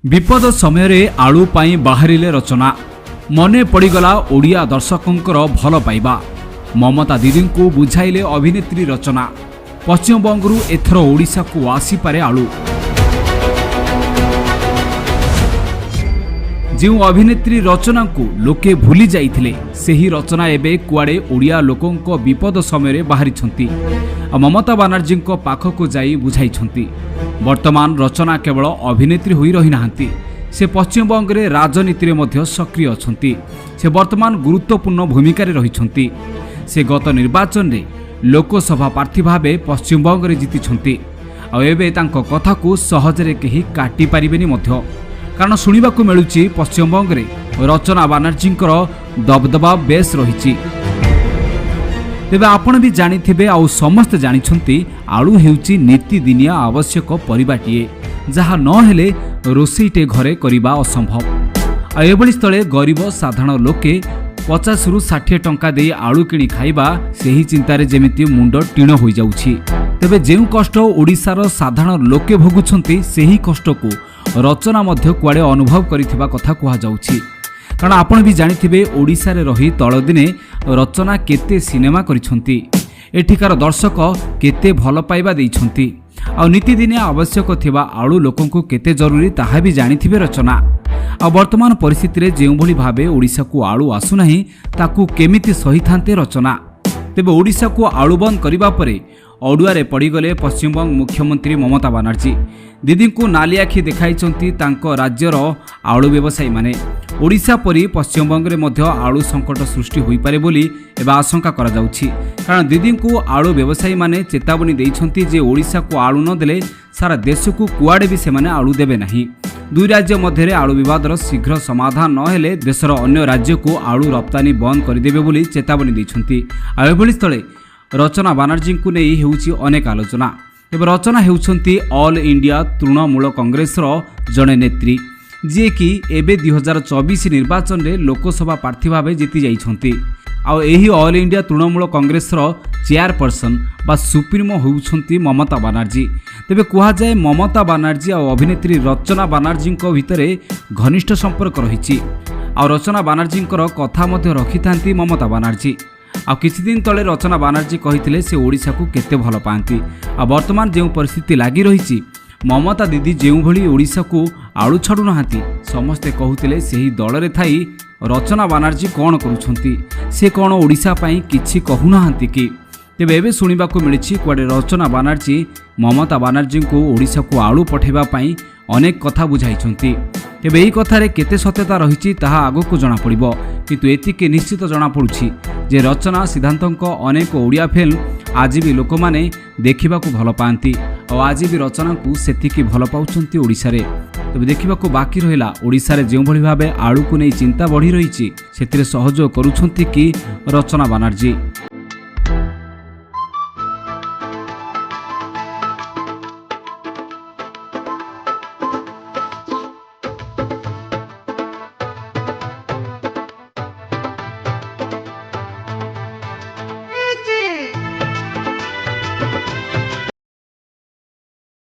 विपद समय आलू पाई बाहरिले रचना मने पड़गला ओडिया दर्शकों भल पाइबा ममता दीदी को बुझाइले अभिनेत्री रचना पश्चिमबंगरू एथर ओडिशा को आसीपारे आलू जो अभिनेत्री रचना को लोके भूली जाइथिले सेही रचना एबे कुआडे ओडिया लोकों विपद समय बाहरी ममता बानर्जी पाखक जाई बुझाई वर्तमान रचना केवल अभिनेत्री होई रही नाहंती से पश्चिमबंग रे राजनीति रे मध्य सक्रिय अछंती से वर्तमान गुरुत्वपूर्ण भूमिका रे रहिछंती से गत निर्वाचन रे लोकसभा प्रार्थी भाबे पश्चिमबंग रे जीतिछंती आ एबे तांको कथा को सहज रे केही काटी परिबेनी मध्य कारण सुनिबाकू मिलुची पश्चिमबंग रे रचना बानर्जी दबदबा बेस रही। तेबे आपण भी जानिथिबे आउ समस्त जानिछंती आलू हेउची नीतिदिनिया आवश्यक परिबाटिए जहा न हेले रोषेईटे घरे करिबा असंभव। एभली स्थले गरीब साधारण लोके 50 रु 60 टंका दे आलू किणी खाइबा सेही चिंतारे जेमिति मुंड टीण होई जाउछि। तेबे जेउ कष्ट ओडिसार साधारण लोके भोगुछंती सेही कष्ट को रचना मध्य कुआडे अनुभव करिथिबा कथा कुहा जाउछि। कारण आपण भी जानिथिबे ओडिसा रे रही तळ दिने रचना केते सिनेमा करिछंती एठिकार दर्शक केते भल पाइबा देइछंती आ नीतिदिनिया आवश्यक थिबा आलू लोकंकु केते जरूरी ताहा भी जानिथिबे रचना आ वर्तमान परिस्थिति रे जेउ भली भाबे ओडिसा को आलू आसु नाही ताकू केमिति सही थांते रचना। तेबे ओडिसा को आलू बंद करिबा परे अडुआरे पड़गले पश्चिमबंग मुख्यमंत्री ममता बानर्जी दीदी को नाली आखि देखाइछंती तांको राज्यर आलू व्यवसायी माने ओडिशा परी पश्चिमबंग रे मध्य आलू संकट सृष्टि होई पारे बोली एबा आशंका करा जाउछि। कारण दीदी को आलू व्यवसायी माने चेतावनी देइछंती जे ओडिशा को आलू न देले सारा देश को कुआडे भी सेमाने आलू देबे नाही। दुई राज्य मध्य आलू विवादर शीघ्र समाधान न हेले देशर अन्य राज्य को आलू रप्तानी बंद करदेबे बोली चेतावनी देइछंती। आ एभली स्थले रचना बानर्जी को नहीं हेउछि अनेक आलोचना। तेबे रचना हेउछंती ऑल इंडिया तृणमूल कांग्रेस जड़े नेत्री जी कि एबे 2024 निर्वाचन रे लोकसभा प्रार्थी भावे जीति जाइछंती। आ एही all India Trinamool Congress chairperson बा सुप्रीमो होउछंती ममता बानर्जी। तेबे कुहा जाए ममता बानर्जी और अभिनेत्री रचना बानर्जी भितरे घनिष्ठ संपर्क रहिछि। आ रचना बानर्जी कथा मध्य रखिथांती ममता बानर्जी। आ किछि दिन तले रचना बानर्जी कहिथिले से ओडिशा को केते भल पांती। आ वर्तमान जेउ परिस्थिति लागि रहिछि ममता दीदी जेउ भली ओडिशा को आलू छाडु नाहांती समस्ते कहूतिले सेही दल रे थाई रचना बानर्जी कोन करूछंती से कोन ओडिशा पई किछि कहू नाहांती कि। तेबे एबे सुनिबाकू मिलिछि कुआडे रचना बानर्जी ममता बानर्जी को ओडिशा को आलू पठेबा पई अनेक कथा बुझाइछंती। तेबे एही कथारे केते सत्यता रहिछि ताहा आगोकू जणा पड़िबो किंतु एतिके निश्चित जणा पड़ुछि जे रचना सिद्धांतक अनेक ओडिया फिल्म आज भी लोक माने देखिबाकू भल पांती और आज भी रचना को सेतिकी भल पाउछंती ओडिसा रे। तबे देखिबाकू बाकी रहिला ओडिसा रे जेउ भली भाबे आलू को नै चिंता बढ़ी रहिछि सेतिरे सहयोग करूछंती कि रचना बानर्जी।